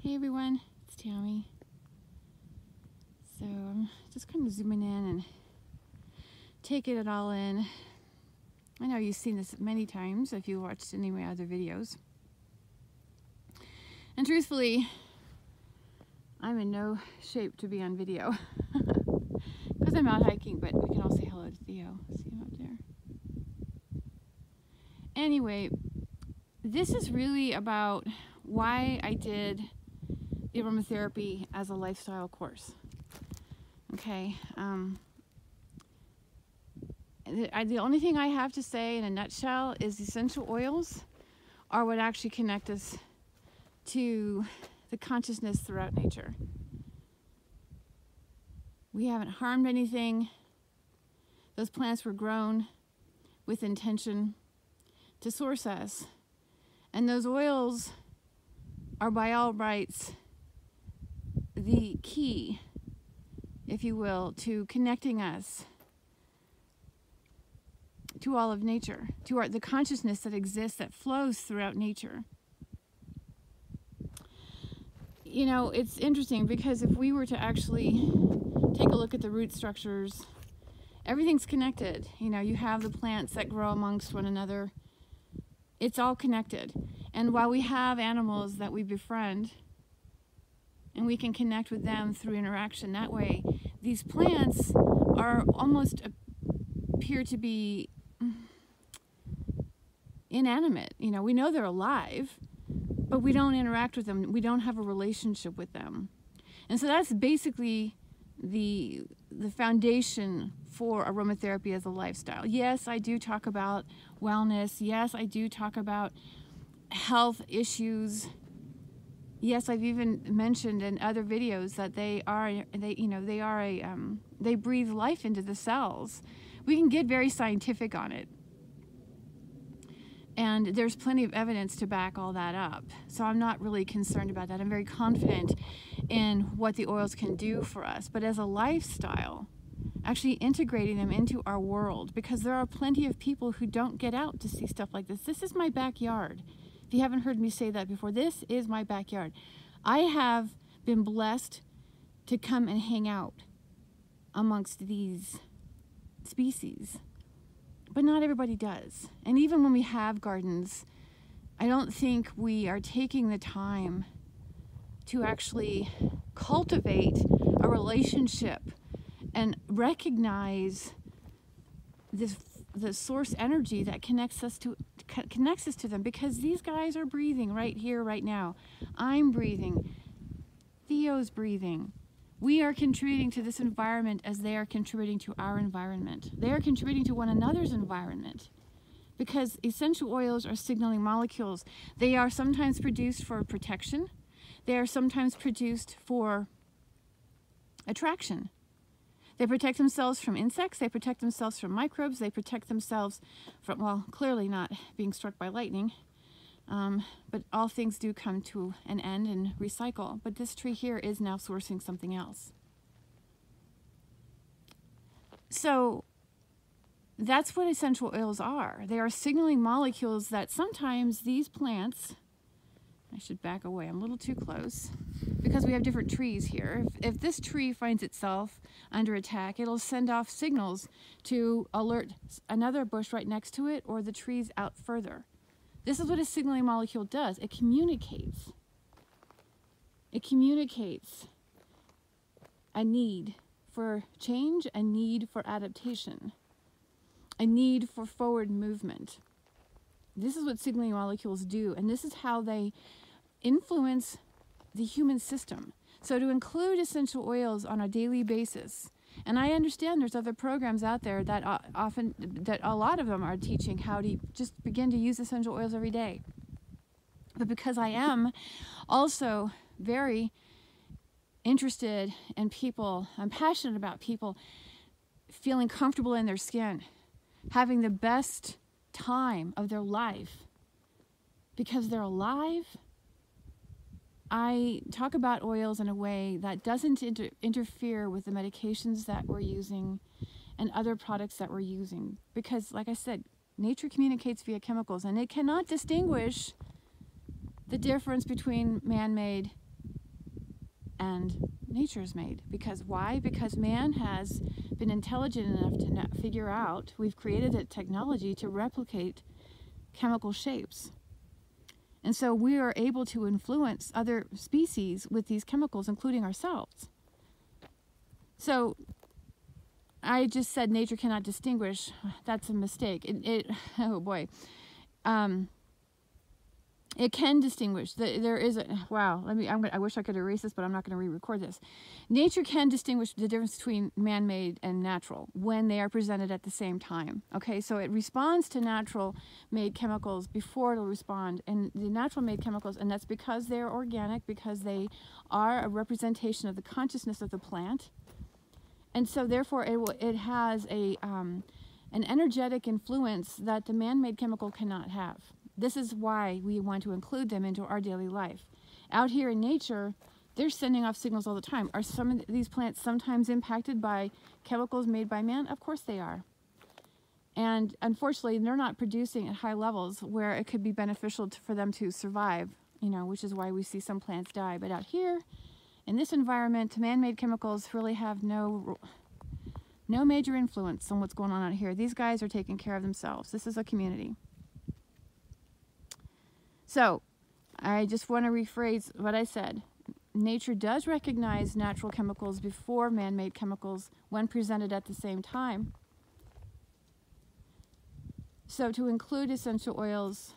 Hey everyone, it's Tammy. So I'm just kind of zooming in and taking it all in. I know you've seen this many times if you watched any of my other videos. And truthfully, I'm in no shape to be on video because I'm out hiking, but we can all say hello to Theo. See him up there. Anyway, this is really about why I did the aromatherapy as a lifestyle course. Okay, the only thing I have to say in a nutshell is essential oils are what actually connect us to the consciousness throughout nature. We haven't harmed anything. Those plants were grown with intention to source us. And those oils are by all rights the key, if you will, to connecting us to all of nature, to the consciousness that exists, that flows throughout nature. You know, it's interesting because if we were to actually take a look at the root structures, everything's connected. You know, you have the plants that grow amongst one another. It's all connected. And while we have animals that we befriend, and we can connect with them through interaction that way, these plants are almost appear to be inanimate. You know, we know they're alive, but we don't interact with them. We don't have a relationship with them. And so that's basically the foundation for aromatherapy as a lifestyle. Yes, I do talk about wellness. Yes, I do talk about health issues. Yes, I've even mentioned in other videos that they breathe life into the cells. We can get very scientific on it. And there's plenty of evidence to back all that up. So I'm not really concerned about that. I'm very confident in what the oils can do for us. But as a lifestyle, actually integrating them into our world, because there are plenty of people who don't get out to see stuff like this. This is my backyard. If you haven't heard me say that before, this is my backyard. I have been blessed to come and hang out amongst these species. But not everybody does. And even when we have gardens, I don't think we are taking the time to actually cultivate a relationship and recognize the source energy that connects us to them, because these guys are breathing right here, right now. I'm breathing. Theo's breathing. We are contributing to this environment as they are contributing to our environment. They are contributing to one another's environment, because essential oils are signaling molecules. They are sometimes produced for protection. They are sometimes produced for attraction. They protect themselves from insects. They protect themselves from microbes. They protect themselves from, well, clearly not being struck by lightning. But all things do come to an end and recycle. But this tree here is now sourcing something else. So that's what essential oils are. They are signaling molecules that sometimes these plants, I should back away, I'm a little too close, because we have different trees here. If this tree finds itself under attack, it'll send off signals to alert another bush right next to it or the trees out further. This is what a signaling molecule does. It communicates. It communicates a need for change, a need for adaptation, a need for forward movement. This is what signaling molecules do, and this is how they influence the human system. So to include essential oils on a daily basis, and I understand there's other programs out there that that a lot of them are teaching how to just begin to use essential oils every day. But because I am also very interested in people, I'm passionate about people feeling comfortable in their skin, having the best time of their life because they're alive, I talk about oils in a way that doesn't interfere with the medications that we're using and other products that we're using. Because, like I said, nature communicates via chemicals, and it cannot distinguish the difference between man-made and nature is made. Because why? Because man has been intelligent enough to figure out, we've created a technology to replicate chemical shapes. And so we are able to influence other species with these chemicals, including ourselves. So I just said nature cannot distinguish. That's a mistake. Oh boy. It can distinguish. There is a, wow, I wish I could erase this, but I'm not going to re-record this. Nature can distinguish the difference between man-made and natural when they are presented at the same time. Okay, so it responds to natural-made chemicals before it'll respond. And the natural-made chemicals, and that's because they're organic, because they are a representation of the consciousness of the plant. And so therefore it has an energetic influence that the man-made chemical cannot have. This is why we want to include them into our daily life. Out here in nature, they're sending off signals all the time. Are some of these plants sometimes impacted by chemicals made by man? Of course they are. And unfortunately, they're not producing at high levels where it could be beneficial for them to survive, you know, which is why we see some plants die. But out here, in this environment, man-made chemicals really have no major influence on what's going on out here. These guys are taking care of themselves. This is a community. So, I just want to rephrase what I said. Nature does recognize natural chemicals before man-made chemicals when presented at the same time. So to include essential oils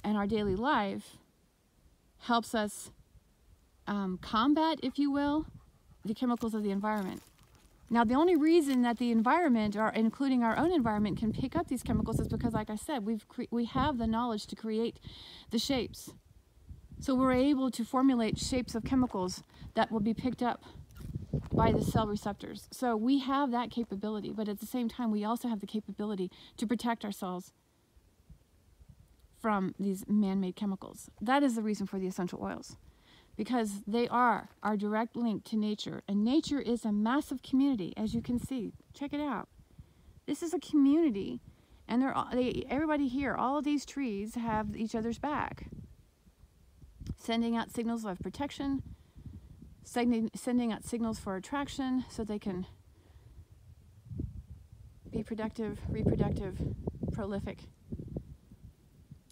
in our daily life helps us combat, if you will, the chemicals of the environment. Now, the only reason that the environment, or including our own environment, can pick up these chemicals is because, like I said, we have the knowledge to create the shapes. So we're able to formulate shapes of chemicals that will be picked up by the cell receptors. So we have that capability, but at the same time, we also have the capability to protect ourselves from these man-made chemicals. That is the reason for the essential oils, because they are our direct link to nature. And nature is a massive community, as you can see. Check it out. This is a community, and everybody here, all of these trees have each other's back, sending out signals of protection, sending out signals for attraction so they can be productive, reproductive, prolific.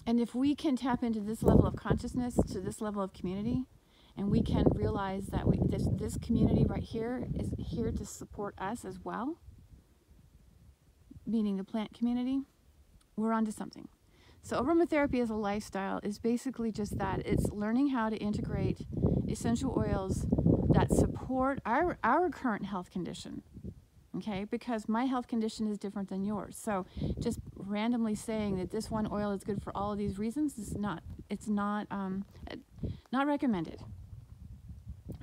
And if we can tap into this level of consciousness, to this level of community, and we can realize that this community right here is here to support us as well, meaning the plant community, we're onto something. So aromatherapy as a lifestyle is basically just that. It's learning how to integrate essential oils that support our current health condition, okay? Because my health condition is different than yours. So just randomly saying that this one oil is good for all of these reasons is not recommended.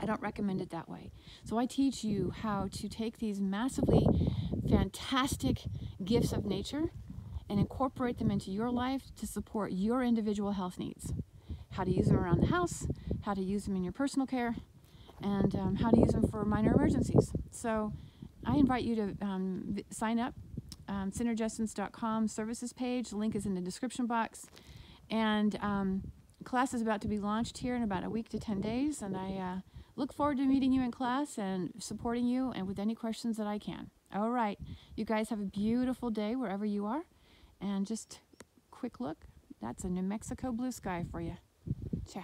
I don't recommend it that way. So I teach you how to take these massively fantastic gifts of nature and incorporate them into your life to support your individual health needs. How to use them around the house, how to use them in your personal care, and how to use them for minor emergencies. So I invite you to sign up, synergessence.com services page. The link is in the description box. And class is about to be launched here in about a week to 10 days, and I look forward to meeting you in class and supporting you and with any questions that I can. All right, you guys have a beautiful day wherever you are. And just quick look, that's a New Mexico blue sky for you. Ciao.